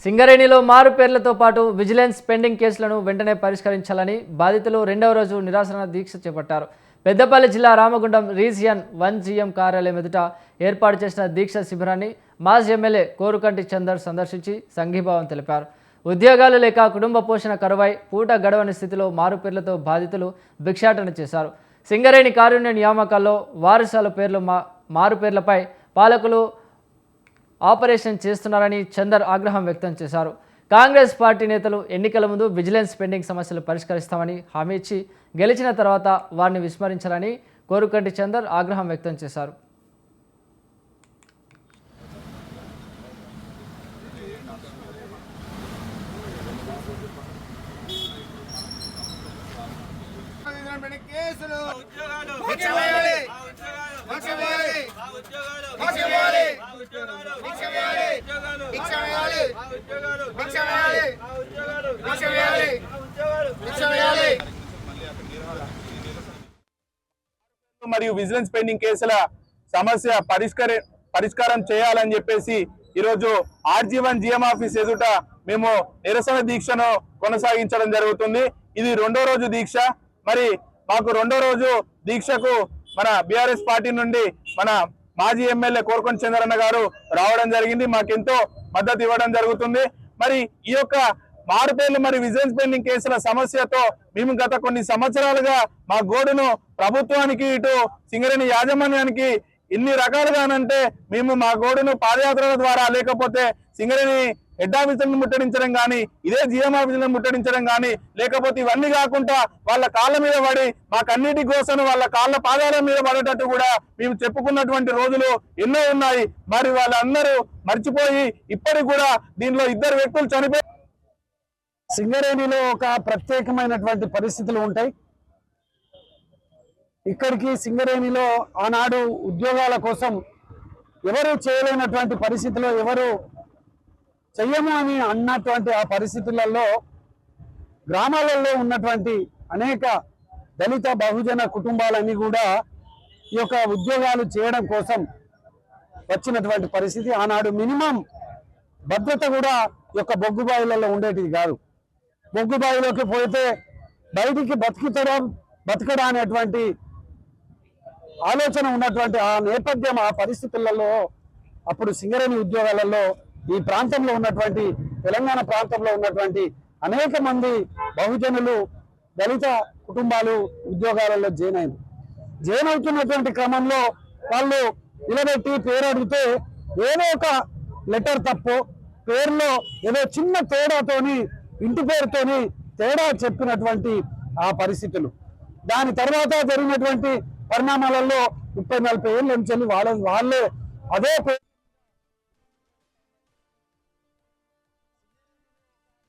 సింగరేణిలో మారు పేర్లతో పాటు విజిలెన్స్ పెండింగ్ కేసులను వెంటనే పరిష్కరించాలని బాధితులు రెండవ రోజు నిరాశన దీక్ష చేపట్టారు. పెద్దపల్లి జిల్లా రామగుండం రీజియన్ 1 జీఎం కార్యాలయం ఎదుట ఏర్పాటు చేసిన దీక్ష శిబిరాన్ని మాజీ ఎమ్మెల్యే కోరుకంటి చందర్ సందర్శించి సంఘీభావం తెలిపారు. ఉద్యోగాలు లేక కుటుంబ పోషణ కరువై పూట గడవని స్థితిలో మారు పేర్లతో బాధితులు భిక్షాటన చేశారు. సింగరేణి కారుణ్య నియామకాల్లో వారసాల పేర్లు మారు పేర్లపై పాలకులు ఆపరేషన్ చేస్తున్నారని చందర్ ఆగ్రహం వ్యక్తం చేశారు. కాంగ్రెస్ పార్టీ నేతలు ఎన్నికల ముందు విజిలెన్స్ పెండింగ్ సమస్యలు పరిష్కరిస్తామని హామీ ఇచ్చి గెలిచిన తర్వాత వారిని విస్మరించాలని కోరుకంటి చందర్ ఆగ్రహం వ్యక్తం చేశారు. మరియు విజిలెన్స్ పెండింగ్ కేసుల సమస్య పరిష్కారం చేయాలని చెప్పేసి ఈరోజు RG1 GM ఆఫీస్ ఎదుట మేము నిరసన దీక్షను కొనసాగించడం జరుగుతుంది. ఇది రెండో రోజు దీక్ష. మరి మాకు రెండో రోజు దీక్షకు మన బీఆర్ఎస్ పార్టీ నుండి మన మాజీ ఎమ్మెల్యే కోరుకొండ చంద్రన్న గారు రావడం జరిగింది. మాకెంతో మద్దతు ఇవ్వడం జరుగుతుంది. మరి ఈ యొక్క మారుపేర్లు మరి విజిలెన్స్ పెండింగ్ కేసుల సమస్యతో మేము గత కొన్ని సంవత్సరాలుగా మా గోడును ప్రభుత్వానికి ఇటు సింగరేణి యాజమాన్యానికి ఇన్ని రకాలుగానంటే మేము మా గోడును పాదయాత్రల ద్వారా లేకపోతే సింగరేణి హెడ్ ఆఫీసులను ముట్టడించడం కానీ ఇదే GM ఆఫీసులను ముట్టడించడం కానీ లేకపోతే ఇవన్నీ కాకుండా వాళ్ళ కాళ్ళ మీద పడి మాకన్నిటి కోసం వాళ్ళ కాళ్ళ పాదాల మీద పడేటట్టు కూడా మేము చెప్పుకున్నటువంటి రోజులు ఎన్నో ఉన్నాయి. మరి వాళ్ళందరూ మర్చిపోయి ఇప్పటికి కూడా దీనిలో 2 వ్యక్తులు చనిపోయి సింగరేణిలో ఒక ప్రత్యేకమైనటువంటి పరిస్థితులు ఉంటాయి. ఇక్కడికి సింగరేణిలో ఆనాడు ఉద్యోగాల కోసం ఎవరు చేయలేనటువంటి పరిస్థితిలో ఎవరు చెయ్యము అని అన్నటువంటి ఆ పరిస్థితులలో గ్రామాలలో ఉన్నటువంటి అనేక దళిత బహుజన కుటుంబాలన్నీ కూడా ఈ యొక్క ఉద్యోగాలు చేయడం కోసం వచ్చినటువంటి పరిస్థితి. ఆనాడు మినిమం భద్రత కూడా ఈ యొక్క బొగ్గుబాయిలలో ఉండేటిది కాదు. బొగ్గుబాయిలోకి పోతే బయటికి బతకడా అనేటువంటి ఆలోచన ఉన్నటువంటి ఆ నేపథ్యం ఆ పరిస్థితులలో అప్పుడు సింగరేణి ఉద్యోగాలలో ఈ ప్రాంతంలో ఉన్నటువంటి తెలంగాణ ప్రాంతంలో ఉన్నటువంటి అనేక మంది బహుజనులు దళిత కుటుంబాలు ఉద్యోగాలలో జాయిన్ అవుతున్నటువంటి క్రమంలో వాళ్ళు నిలబెట్టి పేరు అడిగితే ఏదో ఒక లెటర్ తప్పు పేరులో ఏదో చిన్న తేడాతోని ఇంటి పేరుతోని తేడా చెప్పినటువంటి ఆ పరిస్థితులు. దాని తర్వాత జరిగినటువంటి పరిణామాలలో 30-40 ఏళ్ళ నుంచి వాళ్ళే అదే